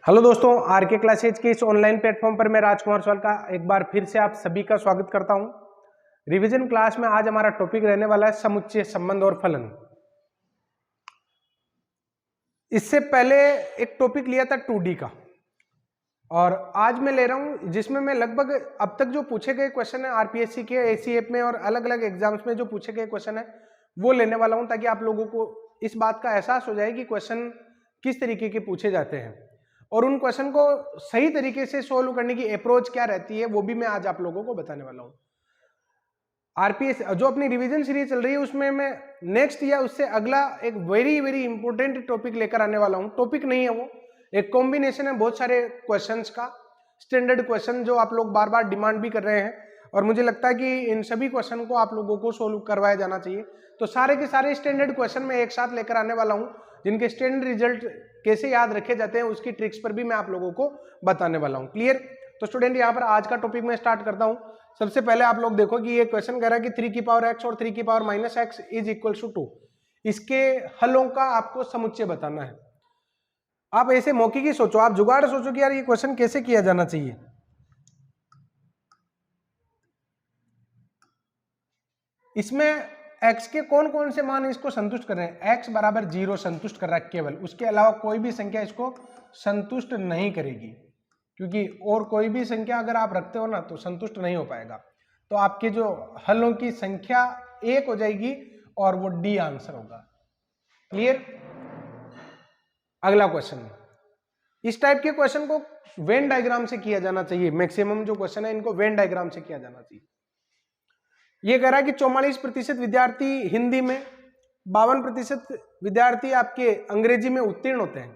Hello दोस्तों, are के classes के इस ऑनलाइन प्लेटफॉर्म पर मैं राजकुमार सवाल का एक बार फिर से आप सभी का स्वागत करता हूं। रिवीजन क्लास में आज हमारा टॉपिक रहने वाला है समुच्चय, संबंध और फलन। इससे पहले एक टॉपिक लिया था 2D का और आज मैं ले रहा हूं जिसमें मैं लगभग अब तक जो पूछे गए क्वेश्चन है आरपीएससी के, एसीएफ में और अलग अलग एग्जाम्स में जो पूछे गए क्वेश्चन है वो लेने वाला हूं, ताकि आप लोगों को इस बात का एहसास हो जाए कि क्वेश्चन किस तरीके के पूछे जाते हैं और उन क्वेश्चन को सही तरीके से सोल्व करने की अप्रोच क्या रहती है वो भी मैं आज आप लोगों को बताने वाला हूं। आरपीएस जो अपनी रिवीजन सीरीज चल रही है उसमें मैं नेक्स्ट या उससे अगला एक वेरी वेरी इंपॉर्टेंट टॉपिक लेकर आने वाला हूं। टॉपिक नहीं है वो, एक कॉम्बिनेशन है बहुत सारे क्वेश्चंस का, स्टैंडर्ड क्वेश्चन जो आप लोग बार बार डिमांड भी कर रहे हैं और मुझे लगता है कि इन सभी क्वेश्चन को आप लोगों को सोल्व करवाया जाना चाहिए। तो सारे के सारे स्टैंडर्ड क्वेश्चन मैं एक साथ लेकर आने वाला हूं, जिनके स्टैंडर्ड रिजल्ट कैसे याद रखे जाते हैं उसकी ट्रिक्स पर भी मैं आप लोगों को बताने वाला हूं। क्लियर? तो स्टूडेंट यहाँ पर आज का टॉपिक मैं स्टार्ट करता हूं। सबसे पहले आप लोग देखो कि ये क्वेश्चन कह रहा है कि 3 की पावर x और 3 की power -x is equal to 2। इसके हलों का आपको समुच्चय बताना है। आप ऐसे मौके की सोचो, आप जुगाड़ सोचो कि यार ये क्वेश्चन कैसे किया जाना चाहिए। इसमें x के कौन कौन से मान इसको संतुष्ट कर रहे हैं? x बराबर 0 संतुष्ट कर रहा है केवल, उसके अलावा कोई भी संख्या इसको संतुष्ट नहीं करेगी, क्योंकि और कोई भी संख्या अगर आप रखते हो ना तो संतुष्ट नहीं हो पाएगा। तो आपके जो हलों की संख्या 1 हो जाएगी और वो डी आंसर होगा। क्लियर? अगला क्वेश्चन, इस टाइप के क्वेश्चन को वेन डायग्राम से किया जाना चाहिए। मैक्सिमम जो क्वेश्चन है इनको वेन डायग्राम से किया जाना चाहिए। ये कह रहा है कि 44% विद्यार्थी हिंदी में, 52% विद्यार्थी आपके अंग्रेजी में उत्तीर्ण होते हैं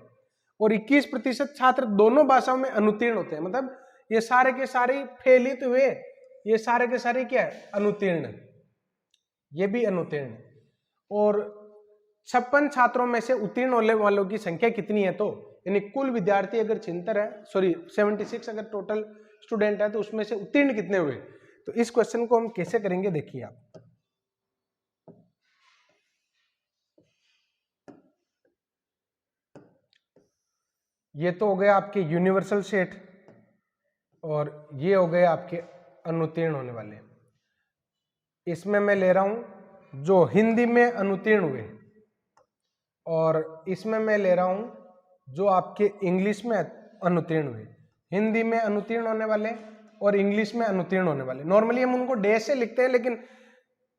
और 21% छात्र दोनों भाषाओं में अनुत्तीर्ण होते हैं। मतलब ये सारे के सारे फेल ही तो हुए, ये सारे के सारे क्या है? अनुत्तीर्ण। ये भी अनुत्तीर्ण। और 56 छात्रों में से उत्तीर्ण होने वालों की संख्या कितनी है? तो यानी कुल विद्यार्थी अगर 76 अगर टोटल स्टूडेंट है तो उसमें से उत्तीर्ण कितने हुए? तो इस क्वेश्चन को हम कैसे करेंगे देखिए आप। ये तो हो गया आपके यूनिवर्सल सेट और ये हो गए आपके अनुत्तीर्ण होने वाले। इसमें मैं ले रहा हूं जो हिंदी में अनुत्तीर्ण हुए और इसमें मैं ले रहा हूं जो आपके इंग्लिश में अनुत्तीर्ण हुए। हिंदी में अनुत्तीर्ण होने वाले और इंग्लिश में अनुत्तीर्ण होने वाले। नॉर्मली हम उनको डैश से लिखते हैं, लेकिन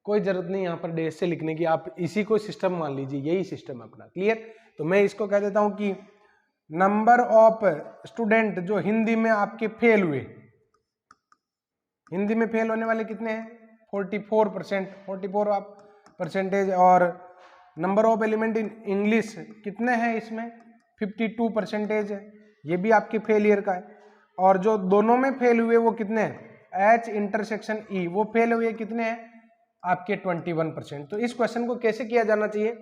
कोई जरूरत नहीं यहाँ पर डैश से लिखने की, आप इसी को सिस्टम मान लीजिए, यही सिस्टम है अपना। क्लियर? तो मैं इसको कह देता हूं कि नंबर ऑफ स्टूडेंट जो हिंदी में आपके फेल हुए, हिंदी में फेल होने वाले कितने हैं? 44% आप परसेंटेज। और number of element in English कितने हैं इसमें? 52% है, ये भी आपके फेलियर का है। और जो दोनों में फेल हुए वो कितने हैं? H इंटरसेक्शन E, वो फेल हुए कितने हैं? आपके 21%। तो इस क्वेश्चन को कैसे किया जाना चाहिए?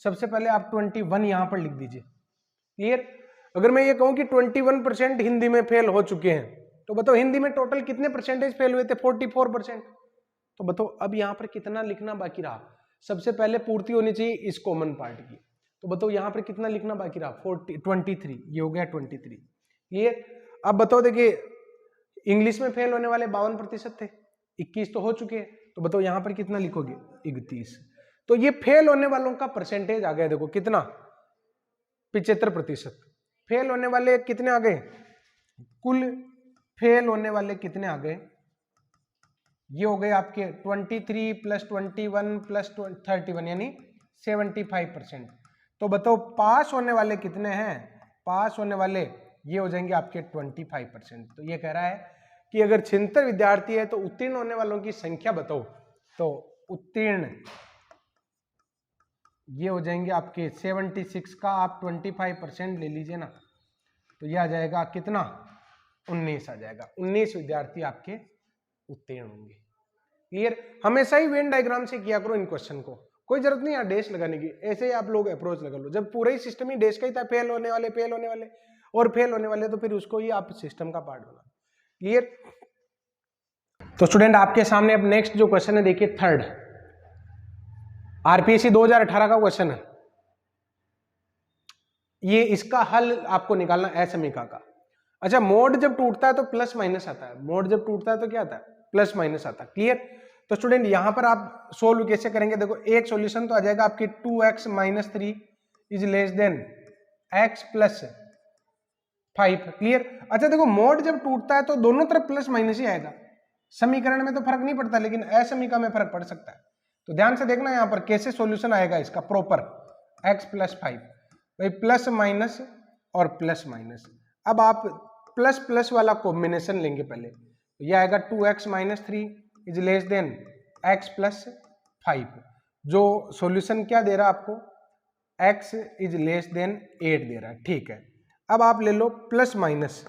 सबसे पहले आप 21 यहां पर लिख दीजिए। क्लियर? अगर मैं ये कहूं कि 21% हिंदी में फेल हो चुके हैं तो बताओ हिंदी में टोटल कितने परसेंटेज फेल हुए थे? 44%। तो बताओ अब यहां पर कितना लिखना बाकी रहा? सबसे पहले पूर्ति होनी चाहिए इस कॉमन पार्ट की। तो बताओ यहां पर कितना लिखना बाकी रहा? 23। ये हो गया 23। ये अब बताओ, देखिए इंग्लिश में फेल होने वाले 52% थे, 21 तो हो चुके हैं, तो बताओ यहां पर कितना लिखोगे? 31। तो ये फेल होने वालों का परसेंटेज आ गया, देखो कितना? 75%। फेल होने वाले कितने आ गए? कुल फेल होने वाले कितने आ गए? ये हो गए आपके 23 + 21 + 31 यानी 75%। तो बताओ पास होने वाले कितने हैं? पास होने वाले ये हो जाएंगे आपके 25%। तो ये कह रहा है कि अगर 76 विद्यार्थी है तो उत्तीर्ण होने वालों की संख्या बताओ। तो उत्तीर्ण ये हो जाएंगे आपके 76 का आप 25% ले लीजिए ना, तो ये आ जाएगा कितना? 19 आ जाएगा। 19 विद्यार्थी आपके उत्तीर्ण होंगे। क्लियर? हमेशा ही वेन डायग्राम से किया करो इन क्वेश्चन को, कोई जरूरत नहीं है डैश लगाने की, ऐसे ही आप लोग अप्रोच लगा लो। जब पूरा ही सिस्टम ही डैश का ही था, फेल होने वाले और फेल होने वाले, तो फिर उसको ही आप सिस्टम का पार्ट बना। क्लियर? तो स्टूडेंट आपके सामने अब नेक्स्ट जो क्वेश्चन है देखिए, थर्ड आरपीएससी 2018 का क्वेश्चन है। ये इसका हल आपको निकालना असमीका का। अच्छा, मोड जब टूटता है तो प्लस माइनस आता है, मोड जब टूटता है तो क्या आता है, प्लस माइनस आता है। क्लियर? तो स्टूडेंट यहां पर आप सोल्व कैसे करेंगे, देखो एक सॉल्यूशन तो आ जाएगा आपकी 2x minus 3 is less than x plus 5। Clear? अच्छा देखो, मोड जब टूटता है तो दोनों तरफ प्लस माइनस ही आएगा, समीकरण में तो फर्क नहीं पड़ता, लेकिन असमीका में फर्क पड़ सकता है। तो ध्यान से देखना यहां पर कैसे सॉल्यूशन आएगा इसका प्रॉपर, x प्लस 5, भाई प्लस माइनस और प्लस माइनस। अब आप प्लस प्लस वाला कॉम्बिनेशन लेंगे पहले, तो यह आएगा 2x minus 3 is less than x plus 5। जो सॉल्यूशन क्या दे रहा है आपको, x इज लेस देन 8 दे रहा है। ठीक है, अब आप ले लो प्लस माइनस।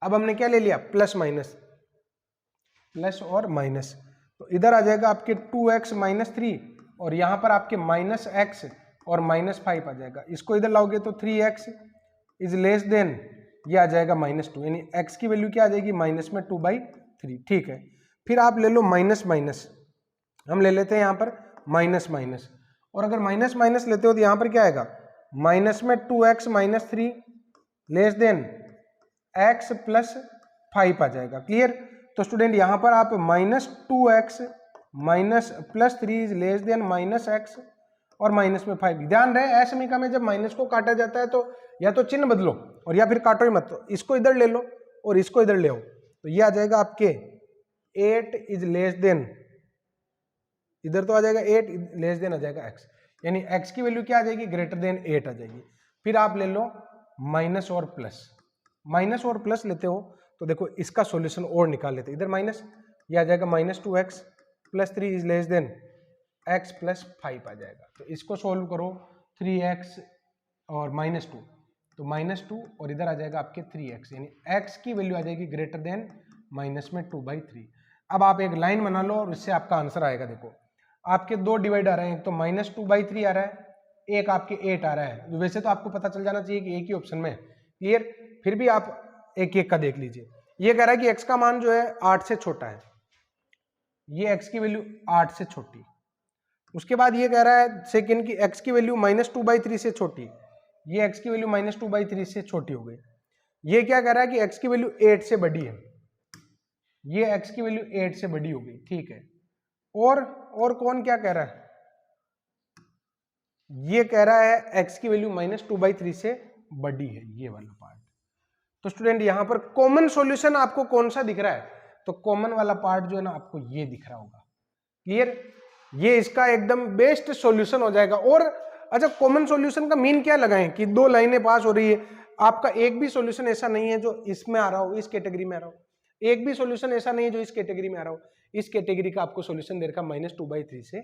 अब हमने क्या ले लिया, प्लस माइनस, प्लस और माइनस, तो इधर आ जाएगा आपके 2x माइनस 3 और यहां पर आपके माइनस x और माइनस 5 आ जाएगा। इसको इधर लाओगे तो 3x इज लेस देन, ये आ जाएगा -2, यानी x की वैल्यू क्या आ जाएगी, माइनस में 2/3। ठीक है, फिर आप ले लो माइनस माइनस, हम ले लेते हैं यहाँ पर माइनस माइनस, और अगर माइनस माइनस लेते हो तो यहाँ पर क्या आएगा, माइनस में 2x minus 3 less than x plus 5 आ जाएगा। क्लियर? तो स्टूडेंट यहाँ पर आप -2x minus plus 3 is less than -x और माइनस में 5। ध्यान रहे असमीका में जब माइनस को काटा जाता है तो या तो चिन्ह बदलो और या फिर काटो ही मत, तो इसको इधर ले लो और इसको इधर ले आओ, तो ये आ जाएगा आपके 8 इज लेस देन, इधर तो आ जाएगा 8 लेस देन आ जाएगा x, यानी x की वैल्यू क्या आ जाएगी, ग्रेटर देन 8 आ जाएगी। फिर आप ले लो माइनस और प्लस, माइनस और प्लस लेते हो तो देखो इसका सॉल्यूशन और निकाल लेते, इधर माइनस, ये आ जाएगा -2x plus 3 is less than x plus 5 आ जाएगा। तो इसको सोल्व करो, 3x और -2, तो -2 और इधर आ जाएगा आपके 3x, यानी x की वैल्यू आ जाएगी ग्रेटर देन माइनस में 2/3। अब आप एक लाइन बना लो और इससे आपका आंसर आएगा। देखो आपके दो डिवाइड आ रहे हैं, तो -2/3 आ रहा है, एक आपके 8 आ रहा है। वैसे तो आपको पता चल जाना चाहिए कि एक ही ऑप्शन में। क्लियर? फिर भी आप एक एक का देख लीजिए। ये कह रहा है कि x का मान जो है 8 से छोटा है, ये x की वैल्यू 8 से छोटी। उसके बाद ये कह रहा है सेकंड की x की वैल्यू -2/3 से छोटी, ये x की वैल्यू -2/3 से छोटी हो गई। ये क्या कह रहा है कि x की वैल्यू 8 से बड़ी है, ये x की वैल्यू 8 से बड़ी हो गई। ठीक है, और कौन क्या कह रहा है, ये कह रहा है x की वैल्यू -2/3 से बड़ी है, ये वाला पार्ट। तो स्टूडेंट यहां पर कॉमन सॉल्यूशन आपको कौन सा दिख रहा है, तो कॉमन वाला पार्ट जो है ना आपको ये दिख रहा होगा। क्लियर? ये इसका एकदम बेस्ट सॉल्यूशन हो जाएगा। और अच्छा, कॉमन सॉल्यूशन का मीन क्या लगाएं कि दो लाइनें पास हो रही है, आपका एक भी सॉल्यूशन ऐसा नहीं है जो इसमें आ रहा हो, इस कैटेगरी में आ रहा हो, एक भी सॉल्यूशन ऐसा नहीं है जो इस कैटेगरी में आ रहा हो। इस कैटेगरी का आपको सॉल्यूशन दे रखा -2/3 से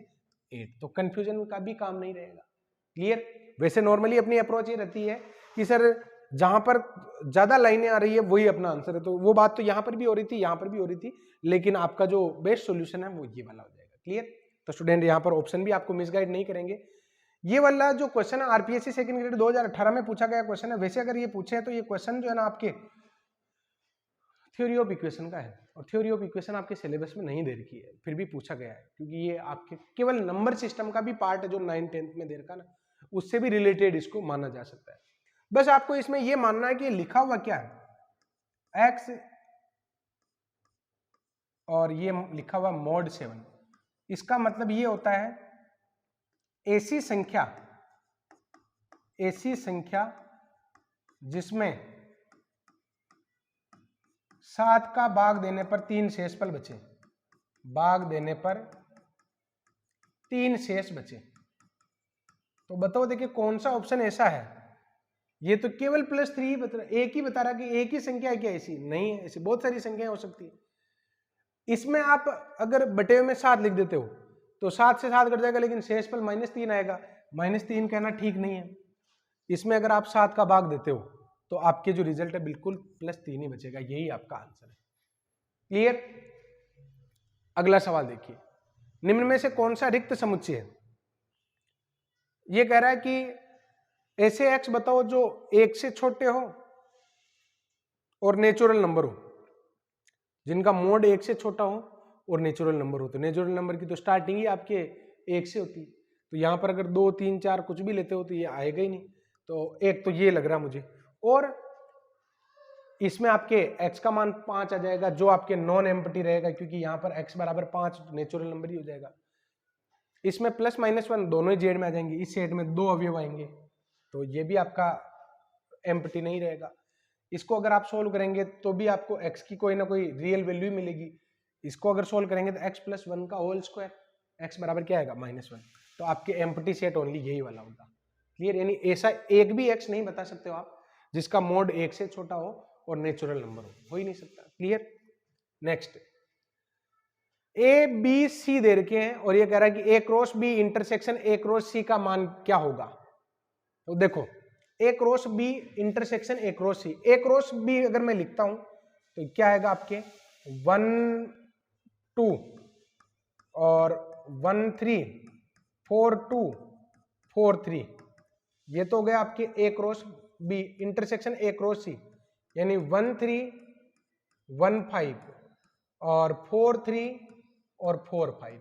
8, तो कंफ्यूजन का भी काम नहीं रहेगा। क्लियर? वैसे नॉर्मली अपनी अप्रोच ये रहती है कि सर जहां पर ज्यादा लाइनें आ रही है वही अपना आंसर है, तो वो बात तो यहां पर भी हो रही थी, यहां पर भी हो रही थी, लेकिन आपका जो बेस्ट सॉल्यूशन है वो ये वाला हो जाएगा। क्लियर? तो स्टूडेंट यहाँ पर ऑप्शन भी आपको मिसगाइड नहीं करेंगे। ये वाला जो क्वेश्चन है आरपीएससी सेकंड ग्रेड 2018 में पूछा गया क्वेश्चन है। वैसे अगर ये पूछे तो ये क्वेश्चन जो है ना आपके थ्योरी ऑफ इक्वेशन का है, और थ्योरी ऑफ इक्वेशन आपके सिलेबस में नहीं दे रखी है, फिर भी पूछा गया है क्योंकि ये आपके केवल नंबर सिस्टम का भी पार्ट है जो 9th 10th में दे रखा ना, उससे भी रिलेटेड इसको माना जा सकता है। बस आपको इसमें ये मानना है कि लिखा हुआ क्या है, x और ये लिखा हुआ mod 7, इसका मतलब ये होता है ऐसी संख्या जिसमें 7 का भाग देने पर 3 शेषफल बचे, भाग देने पर 3 शेष बचे। तो बताओ देखिए कौन सा ऑप्शन ऐसा है, ये तो केवल +3 बता रहा, एक ही बता रहा कि एक ही संख्या है क्या, ऐसी नहीं है, ऐसी बहुत सारी संख्याएं हो सकती है। इसमें आप अगर बटे में 7 लिख देते हो तो 7 से 7 कट जाएगा, लेकिन शेषफल -3 आएगा, -3 कहना ठीक नहीं है। इसमें अगर आप 7 का भाग देते हो तो आपके जो रिजल्ट है बिल्कुल +3 ही बचेगा, यही आपका आंसर है। क्लियर? अगला सवाल देखिए, निम्न में से कौन सा रिक्त समुच्चय है। यह कह रहा है कि ऐसे x बताओ जो 1 से छोटे हो और नेचुरल नंबर हो, जिनका मोड 1 से छोटा हो और नेचुरल नंबर हो। तो नेचुरल नंबर की तो स्टार्टिंग ही आपके 1 से होती है, तो यहां पर अगर 2 3 4 कुछ भी लेते हो तो ये आएगा ही नहीं। तो एक तो ये लग रहा मुझे, और इसमें आपके x का मान 5 आ जाएगा जो आपके नॉन एम्प्टी रहेगा, क्योंकि यहाँ पर x बराबर 5 नेचुरल नंबर ही हो जाएगा। इसमें प्लस माइनस 1 दोनों ही जेड में आ जाएंगे, इस सेट में 2 अवयव आएंगे, तो ये भी आपका एम्प्टी नहीं रहेगा। इसको अगर आप सोल्व करेंगे तो भी आपको x की कोई ना कोई रियल वैल्यू मिलेगी। इसको अगर सोल्व करेंगे तो x प्लस 1 का होल स्क्वायर, x बराबर क्या आएगा -1, तो आपके एम्प्टी सेट ओनली यही वाला होगा। क्लियर? यानी ऐसा एक भी x नहीं बता सकते हो आप जिसका मोड 1 से छोटा हो और नेचुरल नंबर हो ही नहीं सकता। Clear? Next, A B C दे रखे हैं और ये कह रहा है कि A cross B intersection A cross C का मान क्या होगा। तो देखो, A cross B intersection A cross C, A cross B अगर मैं लिखता हूं तो क्या आएगा आपके 1 2 और 1 3 4 2 4 3, ये तो हो गया आपके A cross B intersection A cross C, यानी 1 3 1 5 और 4 3 और 4 5।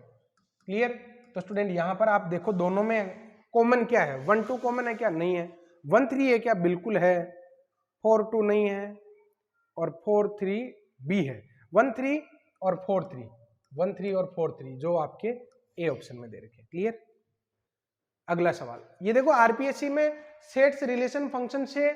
क्लियर? तो स्टूडेंट यहां पर आप देखो दोनों में कॉमन क्या है, 1 2 कॉमन है क्या? नहीं है। 1 3 है क्या? बिल्कुल है। 4 2 नहीं है और 4 3 भी है। 1 3 और 4 3, 1 3 और 4 3 जो आपके ए ऑप्शन में दे रखे। क्लियर? अगला सवाल, ये देखो आरपीएससी में सेट्स रिलेशन फंक्शन से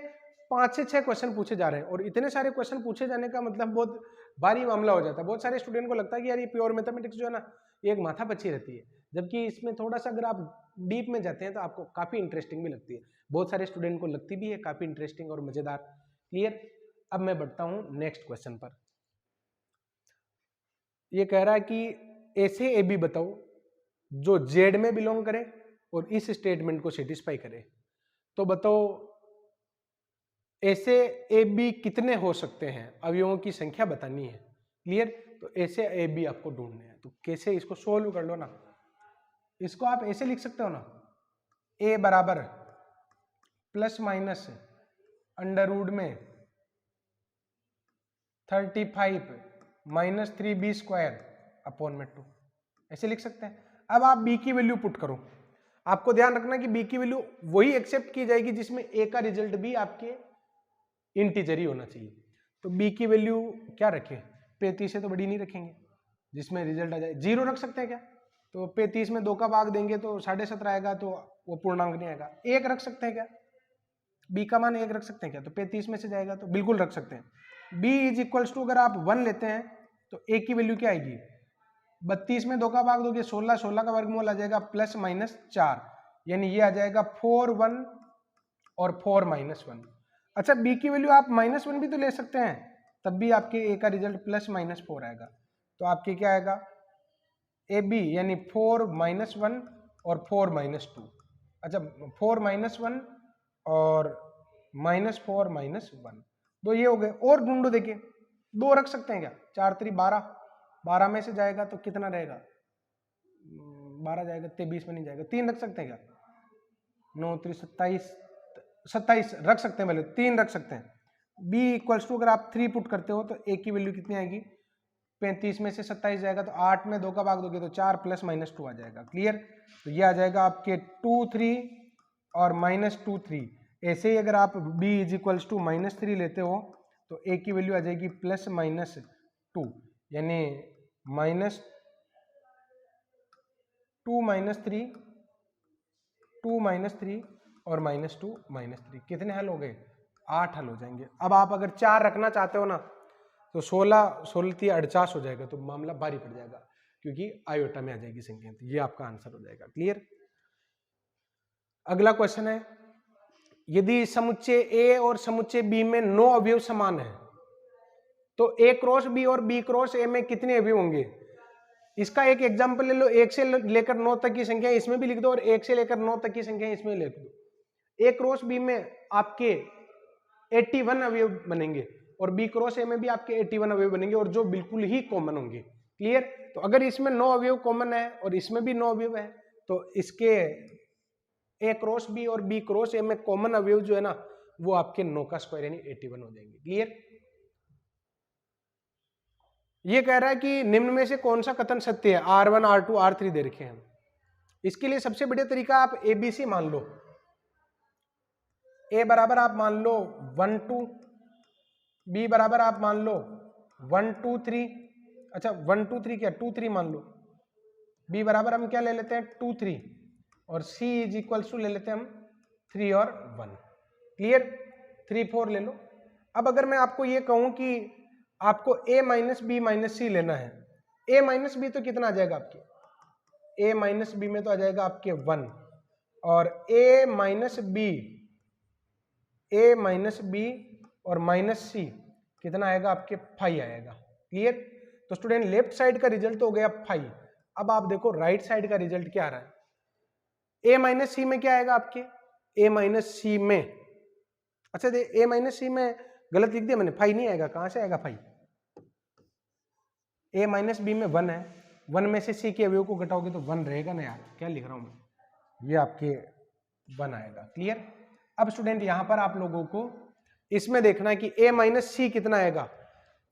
5 से 6 क्वेश्चन पूछे जा रहे हैं, और इतने सारे क्वेश्चन पूछे जाने का मतलब बहुत भारी मामला हो जाता है। बहुत सारे स्टूडेंट को लगता है कि यार ये प्योर मैथमेटिक्स जो है ना, ये एक माथा पच्ची रहती है, जबकि इसमें थोड़ा सा अगर आप डीप में जाते हैं तो आपको काफी इंटरेस्टिंग भी लगती है। बहुत सारे स्टूडेंट को लगती भी है काफी इंटरेस्टिंग और मजेदार। क्लियर? अब मैं बढ़ता हूं नेक्स्ट क्वेश्चन पर। ये कह रहा है कि ऐसे ए बी बताओ जो जेड में बिलोंग करे और इस स्टेटमेंट को सेटिस्फाई करे। तो बताओ ऐसे ए बी कितने हो सकते हैं, अवयवों की संख्या बतानी है। क्लियर? तो ऐसे ए बी आपको ढूंढने हैं, तो कैसे इसको सोल्व कर लो ना। इसको आप ऐसे लिख सकते हो ना, ए बराबर प्लस माइनस अंडर रूट में 35 माइनस 3b स्क्वायर अपॉन में 2, ऐसे लिख सकते हैं। अब आप b की वैल्यू पुट करो। आपको ध्यान रखना कि b की वैल्यू वही एक्सेप्ट की जाएगी जिसमें a का रिजल्ट भी आपके इंटीजर ही होना चाहिए। तो b की वैल्यू क्या रखें? 35 से तो बड़ी नहीं रखेंगे, जिसमें रिजल्ट आ जाए। 0 रख सकते हैं क्या? तो 35 में 2 का भाग देंगे तो 17.5 आएगा, तो वो पूर्णांक नहीं आएगा। 1 रख सकते हैं क्या? b का मान 1 रख सकते हैं क्या? तो 35 में से जाएगा, तो बिल्कुल रख सकते हैं। b इज इक्वल्स टू, अगर आप 1 लेते हैं तो a की वैल्यू क्या आएगी? 32 में 2 का भाग दोगे 16, 16 का वर्गमूल आ जाएगा प्लस माइनस 4, यानी ये आ जाएगा 4 1 और 4 माइनस 1। अच्छा, b की वैल्यू आप -1 भी तो ले सकते हैं, तब भी आपके a का रिजल्ट प्लस माइनस 4 आएगा। तो आपके क्या आएगा? ए बी यानी 4 माइनस 1 और 4 माइनस 2। अच्छा, 4 माइनस 1 और -4 माइनस 1, तो ये हो गए। और ढूंढो, देखिए 2 रख सकते हैं क्या? 4 3 12, 12 में से जाएगा तो कितना रहेगा? 12 जाएगा, 23 में नहीं जाएगा। 3 रख सकते हैं क्या? 9 3 27, 27 रख सकते हैं, पहले 3 रख सकते हैं। b इक्वल्स टू, अगर आप 3 पुट करते हो तो a की वैल्यू कितनी आएगी? 35 में से 27 जाएगा तो 8 में 2 का भाग दोगे तो 4 प्लस माइनस 2 आ जाएगा। क्लियर? तो ये आ जाएगा आपके 2 3 और -2 3। ऐसे ही अगर आप b इज इक्वल्स टू -3 लेते हो तो a की वैल्यू आ जाएगी प्लस माइनस 2, यानी -2 -3 2 -3 और -2 -3, कितने हल हो गए? 8 हल हो जाएंगे। अब आप अगर 4 रखना चाहते हो ना तो 16 16 48 हो जाएगा, तो मामला भारी पड़ जाएगा, क्योंकि आयोटा में आ जाएगी संख्या। तो ये आपका आंसर हो जाएगा। क्लियर? अगला क्वेश्चन है, यदि समुच्चय ए और समुच्चय बी में 9 अवयव समान है तो ए क्रॉस बी और बी क्रॉस ए में कितने अवयव होंगे? इसका एक एग्जांपल ले लो, 1 से लेकर 9 तक की संख्या इसमें भी लिख दो और 1 से लेकर 9 तक की संख्या इसमें लिख दो। ए क्रॉस बी में आपके 81 अवयव बनेंगे और बी क्रॉस ए में भी आपके 81 अवयव बनेंगे, और जो बिल्कुल ही कॉमन होंगे। क्लियर? तो अगर इसमें 9 अवयव कॉमन है और इसमें भी 9 अवयव है तो इसके ए क्रॉस बी और बी क्रॉस ए में कॉमन अवयव जो है ना, वो आपके 9 का स्क्वायर यानी 81 हो जाएंगे। क्लियर? ये कह रहा है कि निम्न में से कौन सा कथन सत्य है? R1 R2 R3 दे रखे हैं। इसके लिए सबसे बढ़िया तरीका आप ABC मान लो। ए बराबर आप मान लो 1 2, बी बराबर आप मान लो 1 2 3, अच्छा 1 2 3 क्या 2 3 मान लो, बी बराबर हम क्या ले लेते हैं 2 3, और सी इज इक्वल्स टू ले लेते हैं हम 3 और 1। क्लियर, 3 4 ले लो। अब अगर मैं आपको ये कहूं कि आपको a माइनस बी माइनस सी लेना है, a माइनस बी तो कितना आ जाएगा आपके, a माइनस बी में तो आ जाएगा आपके 1, और a माइनस बी और माइनस सी कितना आएगा आपके 5 आएगा। क्लियर, तो स्टूडेंट लेफ्ट साइड का रिजल्ट हो गया 5। अब आप देखो राइट साइड का रिजल्ट क्या आ रहा है, a माइनस सी में क्या आएगा आपके, a माइनस सी में, अच्छा a माइनस सी में गलत लिख दिया मैंने, 5 नहीं आएगा, कहां से आएगा 5, a माइनस बी में 1 है, 1 में से c के अवयव को घटाओगे तो 1 रहेगा ना यार, क्या लिख रहा हूं मैं, ये आपके 1 आएगा। क्लियर, अब स्टूडेंट यहां पर आप लोगों को इसमें देखना है कि a माइनस सी कितना आएगा,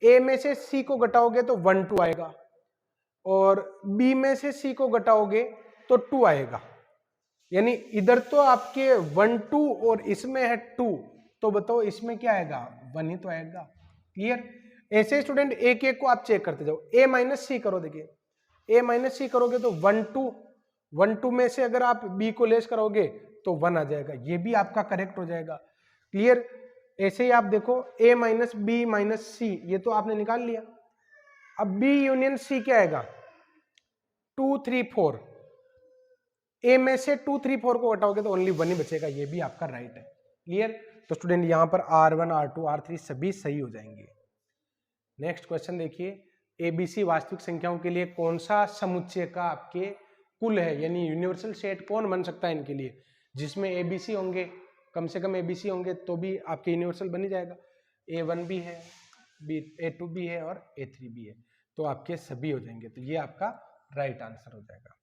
a में से c को घटाओगे तो 1 2 आएगा, और b में से c को घटाओगे तो 2 आएगा, यानी इधर तो आपके 1 2 और इसमें है 2, तो बताओ इसमें क्या आएगा, 1 ही तो आएगा। क्लियर, ऐसे स्टूडेंट एक एक को आप चेक करते जाओ, a माइनस सी करो, देखिए a माइनस सी करोगे तो 1 2 में से अगर आप b को लेस करोगे तो 1 आ जाएगा, ये भी आपका करेक्ट हो जाएगा। क्लियर, ऐसे ही आप देखो a माइनस बी माइनस सी, ये तो आपने निकाल लिया। अब b यूनियन c क्या आएगा, 2 3 4, a में से 2 3 4 को हटाओगे तो ओनली 1 ही बचेगा, ये भी आपका राइट है। क्लियर, तो स्टूडेंट यहां पर R1 R2 R3 सभी सही हो जाएंगे। नेक्स्ट क्वेश्चन देखिए, एबीसी वास्तविक संख्याओं के लिए कौन सा समुच्चय का आपके कुल है, यानी यूनिवर्सल सेट कौन बन सकता है इनके लिए, जिसमें एबीसी होंगे, कम से कम एबीसी होंगे तो भी आपके यूनिवर्सल बन ही जाएगा। A1 भी है, A2 भी है और A3 भी है, तो आपके सभी हो जाएंगे, तो ये आपका राइट आंसर हो जाएगा।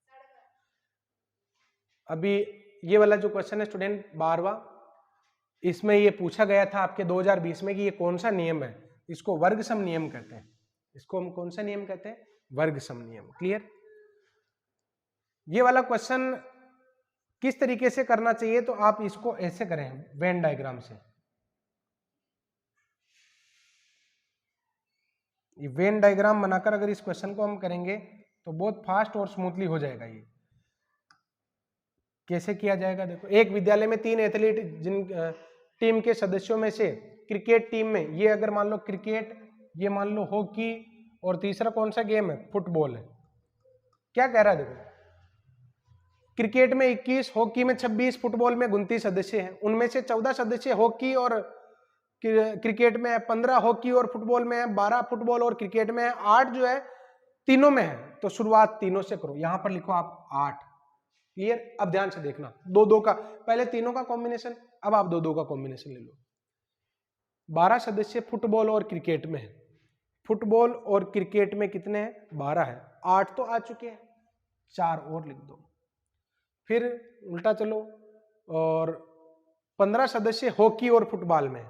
अभी ये वाला जो क्वेश्चन है स्टूडेंट 12वां, इसमें ये पूछा गया था आपके 2020 में कि ये कौन सा नियम है, इसको वर्ग सम नियम कहते हैं, इसको हम कौन सा नियम कहते हैं, वर्ग सम नियम। क्लियर, ये वाला क्वेश्चन किस तरीके से करना चाहिए, तो आप इसको ऐसे करें वेन डायग्राम से, ये वेन डायग्राम बनाकर अगर इस क्वेश्चन को हम करेंगे तो बहुत फास्ट और स्मूथली हो जाएगा। ये कैसे किया जाएगा, देखो एक विद्यालय में 3 एथलीट जिन टीम के सदस्यों में से क्रिकेट टीम में, ये अगर मान लो क्रिकेट, ये मान लो हॉकी, और तीसरा कौन सा गेम है, फुटबॉल है। क्या कह रहा है, देखो क्रिकेट में 21, हॉकी में 26, फुटबॉल में 29 सदस्य हैं, उनमें से 14 सदस्य हॉकी और क्रिकेट में है, 15 हॉकी और फुटबॉल में है, 12 फुटबॉल और क्रिकेट में है, 8 जो है तीनों में है। तो शुरुआत तीनों से करो, यहां पर लिखो आप 8। क्लियर, अब ध्यान से देखना, 2 2 का, पहले तीनों का कॉम्बिनेशन, अब आप 2 2 का कॉम्बिनेशन ले लो। 12 सदस्य फुटबॉल और क्रिकेट में है, फुटबॉल और क्रिकेट में कितने हैं, 12 है, 8 तो आ चुके हैं, 4 और लिख दो। फिर उल्टा चलो, और 15 सदस्य हॉकी और फुटबॉल में,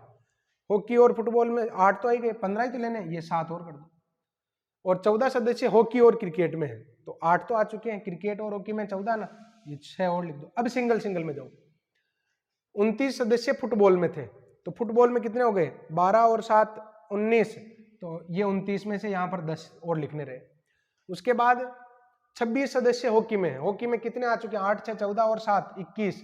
हॉकी और फुटबॉल में 8 तो आ गए, 15 ही तो लेने, ये 7 और कर दो। और 14 सदस्य हॉकी और क्रिकेट में है, तो 8 तो आ चुके हैं, क्रिकेट और हॉकी में 14 ना, ये 6 और लिख दो। अब सिंगल सिंगल में जाओ, 29 सदस्य फुटबॉल में थे, तो फुटबॉल में कितने हो गए, 12 और 7 19, तो ये 29 में से यहाँ पर 10 और लिखने रहे। उसके बाद 26 सदस्य हॉकी में है, हॉकी में कितने आ चुके हैं, 8 6 14 और 7 21,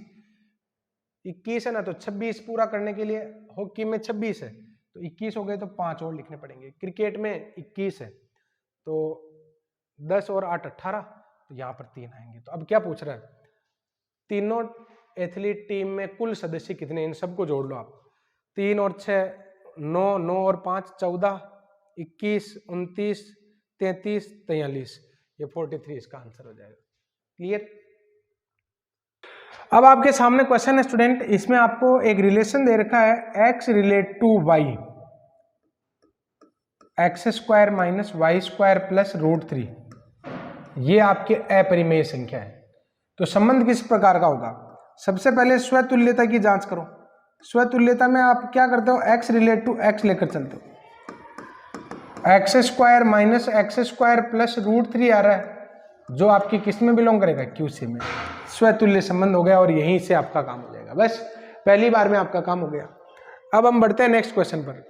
21 है ना, तो 26 पूरा करने के लिए हॉकी में 26 है, तो 21 हो गए, तो 5 और लिखने पड़ेंगे। क्रिकेट में 21 है, तो 10 और 8 18, तो यहाँ पर 3 आएंगे। तो अब क्या पूछ रहा है, तीनों एथलीट टीम में कुल सदस्य कितने, इन सबको जोड़ लो आप, 3 और 6 9, 9 और 5 14, 21 29 33 43, ये 43 इसका आंसर हो जाएगा। क्लियर, अब आपके सामने क्वेश्चन है स्टूडेंट, इसमें आपको एक रिलेशन दे रखा है, x relate to y, x² minus y² plus √3, ये आपके अपरिमेय संख्या है। तो संबंध किस प्रकार का होगा, सबसे पहले स्वतुल्यता की जांच करो। स्वतुल्यता में आप क्या करते हो, x रिलेट टू x लेकर चलते हो, x² माइनस x² प्लस √3 आ रहा है, जो आपकी किस में बिलोंग करेगा, QC में। स्वतुल्य संबंध हो गया और यहीं से आपका काम हो जाएगा। बस पहली बार में आपका काम हो गया। अब हम बढ़ते हैं नेक्स्ट क्वेश्चन पर।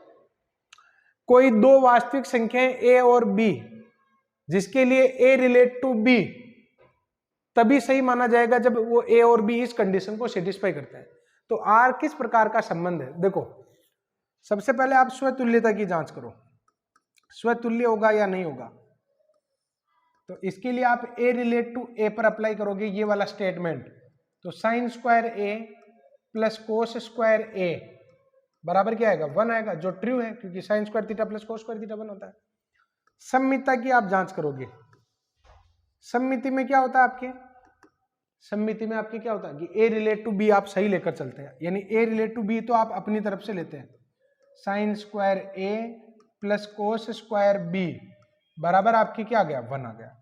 कोई दो वास्तविक संख्याएं a और b जिसके लिए a रिलेट टू b तभी सही माना जाएगा जब वो a और b इस कंडीशन को सेटिस्फाई करते हैं। तो r किस प्रकार का संबंध है? देखो, सबसे पहले आप स्वतुल्यता की जांच करो, स्वतुल्य होगा या नहीं होगा। तो इसके लिए आप a रिलेट टू a पर अप्लाई करोगे ये वाला स्टेटमेंट, तो sign square a plus cos square a बराबर क्या आएगा? 1 आएगा, जो ट्रू है क्योंकि sine square theta plus cos square theta 1 होता है। सममितता की आप जांच करोगे, सममिति में क्या होता है आपके? सममिति में आपके क्या होता है कि a रिलेट टू b आप सही लेकर चलते हैं, यानी a रिलेट टू b तो आप अपनी तरफ से लेते हैं, sign square a plus cos square b बराबर आपकी क्या आ गया? 1 आ गया।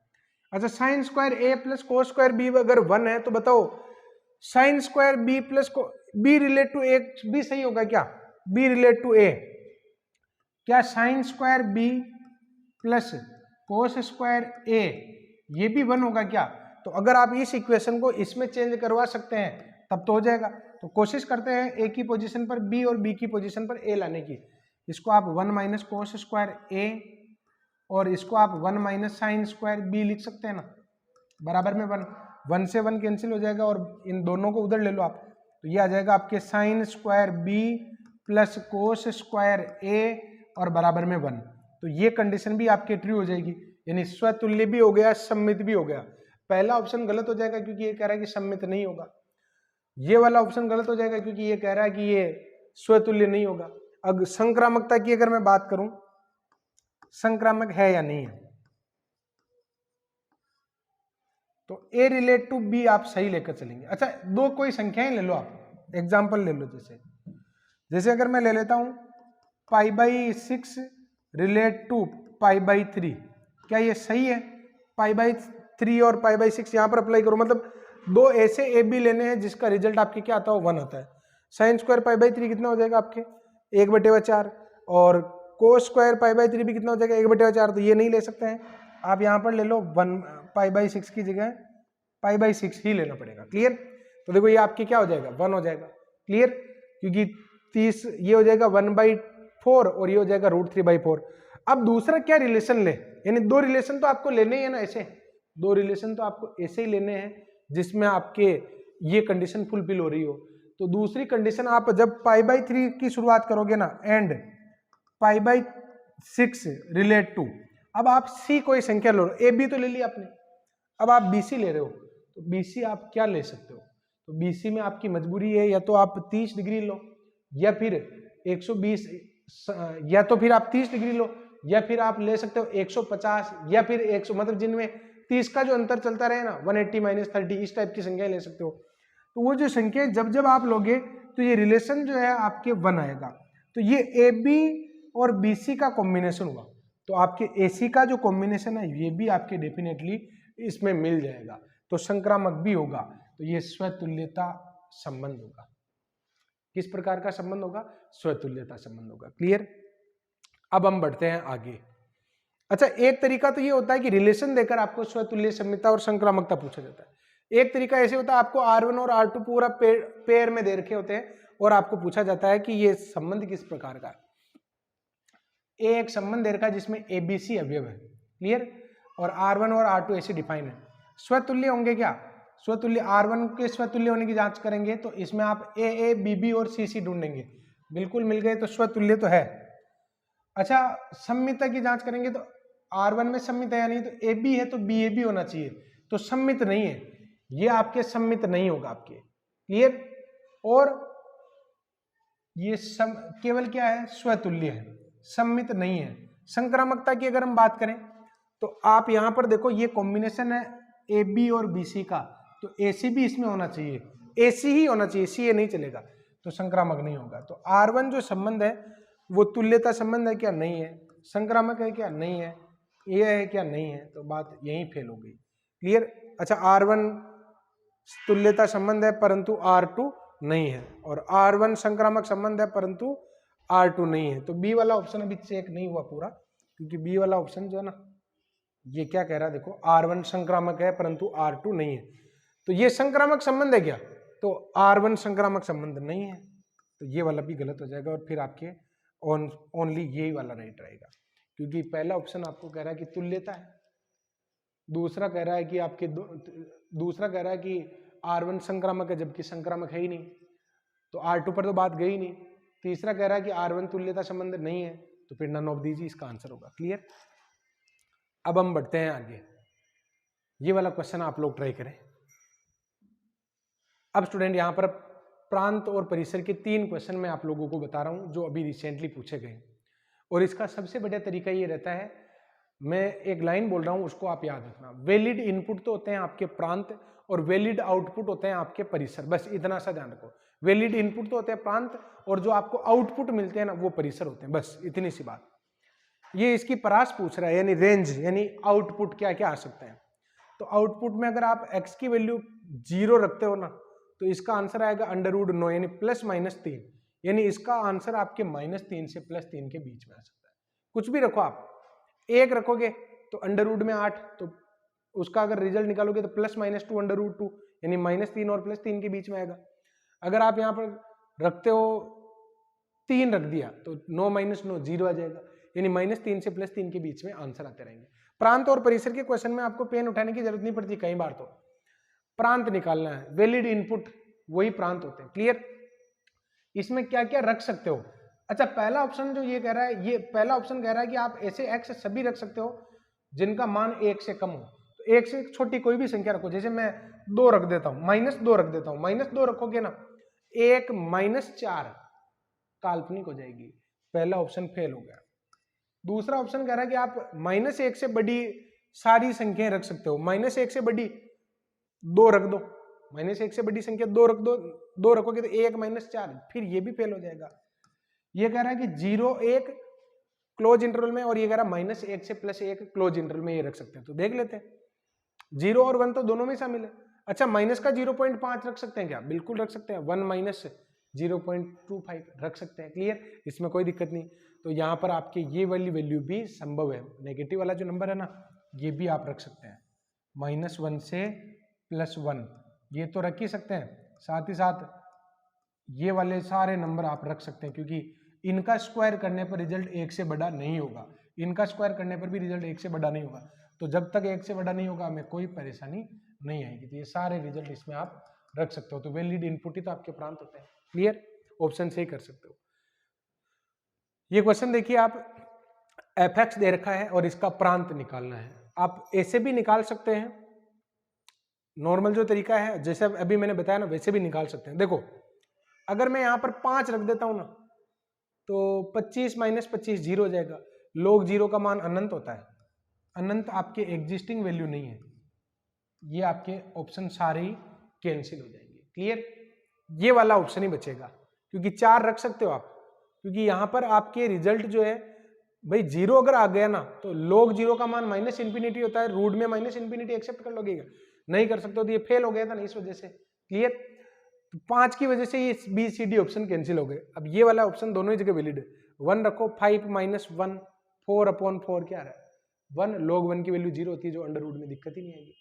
अच्छा, sine square a plus cos square b अगर 1 है तो बताओ sine square b plus b relate to a भी सही होगा क्या? b रिलेट टू a, क्या sine square b plus cos square a ये भी 1 होगा क्या? तो अगर आप इस इक्वेशन को इसमें चेंज करवा सकते हैं तब तो हो जाएगा। तो कोशिश करते हैं a की पोजीशन पर b और b की पोजीशन पर a लाने की। इसको आप 1 माइनस कोस स्क्वायर a और इसको आप 1 माइनस साइन स्क्वायर b लिख सकते हैं ना, बराबर में 1 से 1 कैंसिल हो जाएगा और इन दोनों को उधर ले लो आप, तो ये आ जाएगा आपके sign square b plus cos square a और बराबर में 1। तो ये कंडीशन भी आपके ट्रू हो जाएगी, यानी स्वतुल्य भी हो गया, सम्मित भी हो गया। पहला ऑप्शन गलत हो जाएगा क्योंकि ये कह रहा है कि सम्मित नहीं होगा, ये वाला ऑप्शन गलत हो जाएगा क्योंकि ये कह रहा है कि ये स्वतुल्य नहीं होगा। अब संक्रामकता की अगर मैं बात करूं, संक्रामक है या नहीं है, तो a रिलेट टू b आप सही लेकर चलेंगे। अच्छा, दो कोई संख्याएं ले लो, आप एग्जांपल ले लो, जैसे अगर मैं ले लेता हूं π/6 रिलेट टू π/3, क्या ये सही है? π/3 और π/6 यहां पर अप्लाई करो, मतलब दो ऐसे ए बी लेने हैं जिसका रिजल्ट आपके क्या आता हो? 1 आता है। साइन स्क्वायर π/3 कितना हो जाएगा आपके? 1/4, और कोस स्क्वायर π/3 भी कितना हो जाएगा? 1/4। तो ये नहीं ले सकते हैं, आप यहाँ पर ले लो 1 π/6 की जगह π/6 ही लेना पड़ेगा। क्लियर? तो देखो ये आपके क्या हो जाएगा? 1 हो जाएगा। क्लियर? क्योंकि 30 ये हो जाएगा 1/4 और ये हो जाएगा √3/4। अब दूसरा क्या रिलेशन ले, यानी दो रिलेशन तो आपको लेने ही है ना, ऐसे दो रिलेशन तो आपको ऐसे ही लेने हैं जिसमें आपके ये कंडीशन फुलफिल हो रही हो। तो दूसरी कंडीशन आप जब π/3 की शुरुआत करोगे ना, एंड π/6 रिलेट टू, अब आप सी कोई संख्या लो, ए बी तो ले लिया आपने, अब आप बी सी ले रहे हो, तो बी सी आप क्या ले सकते हो? तो बी सी में आपकी मजबूरी है, या तो आप 30 डिग्री लो, या फिर 120, या तो फिर आप 30 डिग्री लो, या फिर आप ले सकते हो 150, या फिर 100, मतलब जिनमें 30 का जो अंतर चलता रहे ना, 180 - 30, इस टाइप की संख्याएं ले सकते हो। तो वो जो संख्या जब जब आप लोगे तो ये रिलेशन जो है आपके 1 आएगा। तो ये ए बी और बी सी का कॉम्बिनेशन हुआ, तो आपके ए सी का जो कॉम्बिनेशन है ये भी आपके डेफिनेटली इसमें मिल जाएगा, तो संक्रामक भी होगा। तो ये स्वतुल्यता संबंध होगा। किस प्रकार का संबंध होगा? स्वतुल्यता संबंध होगा। क्लियर? अब हम बढ़ते हैं आगे। अच्छा, एक तरीका तो ये होता है कि रिलेशन देकर आपको स्वतुल्य सम्मितता और संक्रामकता पूछा जाता है। एक तरीका ऐसे होता है, आपको R1 और R2 पूरा पेयर में दे रखे होते हैं और आपको पूछा जाता है कि ये संबंध किस प्रकार का है। एक संबंध दे रखा है जिसमें ABC अवयव है। क्लियर? और R1 और R2 ऐसे डिफाइन है। स्वतुल्य होंगे क्या? स्वतुल्य R1 के स्वतुल्य होने की जांच करेंगे तो इसमें आप AA, BB और CC ढूंढेंगे, बिल्कुल मिल गए, तो स्वतुल्य तो है। अच्छा, सम्मितता की जांच करेंगे तो R1 में सम्मित है या नहीं, तो AB है तो BAB होना चाहिए, तो सम्मित नहीं है, ये आपके सम्मित नहीं होगा आपके। क्लियर? और ये केवल क्या है? स्वतुल्य है, सम्मित नहीं है। संक्रामकता की अगर हम बात करें तो आप यहां पर देखो, ये कॉम्बिनेशन है AB और BC का, तो AC भी इसमें होना चाहिए, AC ही होना चाहिए, CA नहीं चलेगा, तो संक्रामक नहीं होगा। तो R1 जो संबंध है वो तुल्यता संबंध है क्या? नहीं है। संक्रामक है क्या? नहीं है। ये है क्या? नहीं है। तो बात यहीं फेल हो गई। क्लियर? अच्छा, R1 तुल्यता संबंध है परंतु R2 नहीं है, और R1 संक्रामक संबंध है परंतु R2 नहीं है। तो बी वाला ऑप्शन अभी चेक नहीं हुआ पूरा, क्योंकि बी वाला ऑप्शन जो है ना, ये क्या कह रहा है देखो, R1 संक्रामक है परंतु R2 नहीं है, तो ये संक्रामक संबंध है क्या? तो R1 संक्रामक संबंध नहीं है, तो ये वाला भी गलत हो जाएगा और फिर आपके ओनली यही वाला राइट रहेगा, क्योंकि पहला ऑप्शन आपको कह रहा है कि तुल्यता है, दूसरा कह रहा है कि दूसरा कह रहा है कि R1 संक्रामक है जबकि संक्रामक है ही नहीं, तो R2 पर तो बात गई नहीं। तीसरा कह रहा है कि R1 तुल्यता संबंध नहीं है, तो फिर नन ऑफ दीज इसका आंसर होगा। क्लियर। अब हम बढ़ते हैं आगे, ये वाला क्वेश्चन आप लोग ट्राई करें। अब स्टूडेंट यहां पर प्रांत और परिसर के 3 क्वेश्चन मैं आप लोगों को बता रहा हूं जो अभी रिसेंटली पूछे गए, और इसका सबसे बढ़िया तरीका ये रहता है, मैं एक लाइन बोल रहा हूं उसको आप याद रखना। वैलिड इनपुट तो होते हैं आपके प्रांत और वैलिड आउटपुट होते हैं आपके परिसर, बस इतना सा ध्यान रखो। वैलिड इनपुट तो होते हैं प्रांत और जो आपको आउटपुट मिलते हैं ना वो परिसर होते हैं, बस इतनी सी बात। ये इसकी परास पूछ रहा है, यानी रेंज, यानी आउटपुट क्या क्या आ सकते हैं। तो आउटपुट में अगर आप x की वैल्यू 0 रखते हो ना, तो इसका आंसर आएगा √9 यानी +-3, यानी इसका आंसर आपके -3 से +3 के बीच में आ सकता है। कुछ भी रखो आप, 1 रखोगे तो अंडर रूट में 8, तो उसका अगर रिजल्ट निकालोगे तो +-2 √2 यानी -3 और +3 के बीच में आएगा। अगर आप यहाँ पर रखते हो 3 रख दिया तो 9 - 9 0 आ जाएगा, यानी -3 से +3 के बीच में आंसर आते रहेंगे। प्रांत और परिसर के क्वेश्चन में आपको पेन उठाने की जरूरत नहीं पड़ती, कई बार तो प्रांत निकालना है, वैलिड इनपुट वही प्रांत होते हैं। क्लियर। इसमें क्या क्या रख सकते हो। अच्छा, पहला ऑप्शन जो ये कह रहा है, ये पहला ऑप्शन कह रहा है कि आप ऐसे x सभी रख सकते हो जिनका मान 1 से कम हो, तो 1 से छोटी कोई भी संख्या रखो, जैसे मैं 2 रख देता हूं, -2 रख देता हूं। -2 रखोगे ना, 1 - 4 काल्पनिक हो जाएगी, पहला ऑप्शन फेल हो गया। दूसरा ऑप्शन कह रहा है कि आप -1 से बड़ी सारी संख्याएं रख सकते हो, -1 से बड़ी 2 रख दो, -1 से बड़ी संख्या 2 रख दो, 2 रखोगे तो 1 - 4, फिर ये भी फेल हो जाएगा। ये कह रहा है कि 0 1 क्लोज इंटरवल में, और ये कह रहा है -1 से +1 क्लोज इंटरवल में ये रख सकते हैं, तो देख लेते हैं। 0 और 1 तो दोनों में शामिल है। अच्छा, माइनस का 0.5 रख सकते हैं क्या? बिल्कुल रख सकते हैं, 1 - 0.25 रख सकते हैं। क्लियर, इसमें कोई दिक्कत नहीं। तो यहाँ पर आपके ये वाली वैल्यू भी संभव है, नेगेटिव वाला जो नंबर है ना, ये भी आप रख सकते हैं, -1 से +1 ये तो रख ही सकते हैं, साथ ही साथ ये वाले सारे नंबर आप रख सकते हैं, क्योंकि इनका स्क्वायर करने पर रिजल्ट 1 से बड़ा नहीं होगा, इनका स्क्वायर करने पर भी रिजल्ट 1 से बड़ा नहीं होगा। तो जब तक 1 से बड़ा नहीं होगा हमें कोई परेशानी नहीं आएगी। तो ये सारे रिजल्ट इसमें आप रख सकते हो। तो वैलिड इनपुट ही तो आपके प्रांत होते हैं। क्लियर, ऑप्शन से ही कर सकते हो। ये क्वेश्चन देखिए, आप fx दे रखा है और इसका प्रांत निकालना है। आप ऐसे भी निकाल सकते हैं, नॉर्मल जो तरीका है जैसे अभी मैंने बताया ना, वैसे भी निकाल सकते हैं। देखो, अगर मैं यहाँ पर 5 रख देता हूँ ना, तो 25 - 25 0 हो जाएगा। log 0 का मान अनंत होता है, अनंत आपके एग्जिस्टिंग वैल्यू नहीं है, ये आपके ऑप्शन सारे ही कैंसिल हो जाएंगे। क्लियर, ये वाला ऑप्शन ही बचेगा, क्योंकि 4 रख सकते हो आप, क्योंकि यहाँ पर आपके रिजल्ट जो है भाई 0 अगर आ गया ना, तो log 0 का मान -∞ होता है, रूट में -∞ एक्सेप्ट कर लोगे, नहीं कर सकते हो तो ये फेल हो गया था ना, इस वजह से। क्लियर, तो 5 की वजह से ये BCD ऑप्शन कैंसिल हो गए। अब ये वाला ऑप्शन दोनों ही जगह वैलिड है। 1 रखो, 5 - 1 4/4 क्या आ रहा है 1, log 1 की वैल्यू 0 होती है, जो अंडर रूट में दिक्कत ही नहीं आएगी।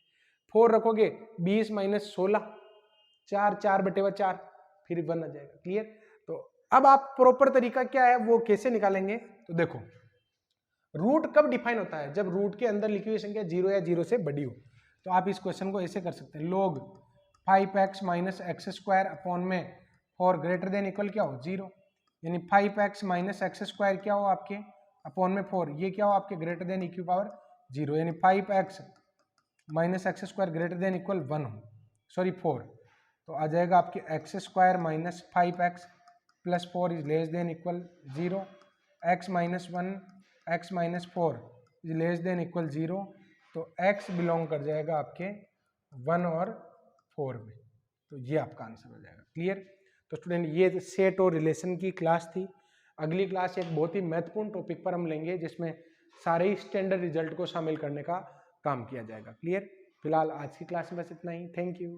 4 रखोगे 20 - 16 4 4/4 फिर 1 आ जाएगा। क्लियर, तो अब आप प्रॉपर तरीका क्या है वो कैसे निकालेंगे, तो देखो, रूट कब डिफाइन होता है, जब रूट के अंदर लिखी हुई संख्या 0 या 0 से बड़ी हो। तो आप इस क्वेश्चन को ऐसे कर सकते हैं, log 5x - x² अपॉन में 4 ग्रेटर देन इक्वल क्या हो 0, यानी 5x - x² क्या हो आपके अपॉन में 4, ये क्या हो आपके ग्रेटर देन e की पावर 0, यानी 5x - x² greater than equal 1 हो, सॉरी 4, तो आ जाएगा आपके x² - 5x + 4 is less than equal 0, x - 1 x - 4 is less than equal 0, तो x बिलोंग कर जाएगा आपके 1 और 4 में, तो ये आपका आंसर हो जाएगा। क्लियर, तो स्टूडेंट ये सेट और रिलेशन की क्लास थी। अगली क्लास एक बहुत ही महत्वपूर्ण टॉपिक पर हम लेंगे, जिसमें सारे ही स्टैंडर्ड रिजल्ट को शामिल करने का काम किया जाएगा। क्लियर, फिलहाल आज की क्लास में बस इतना ही। Thank you.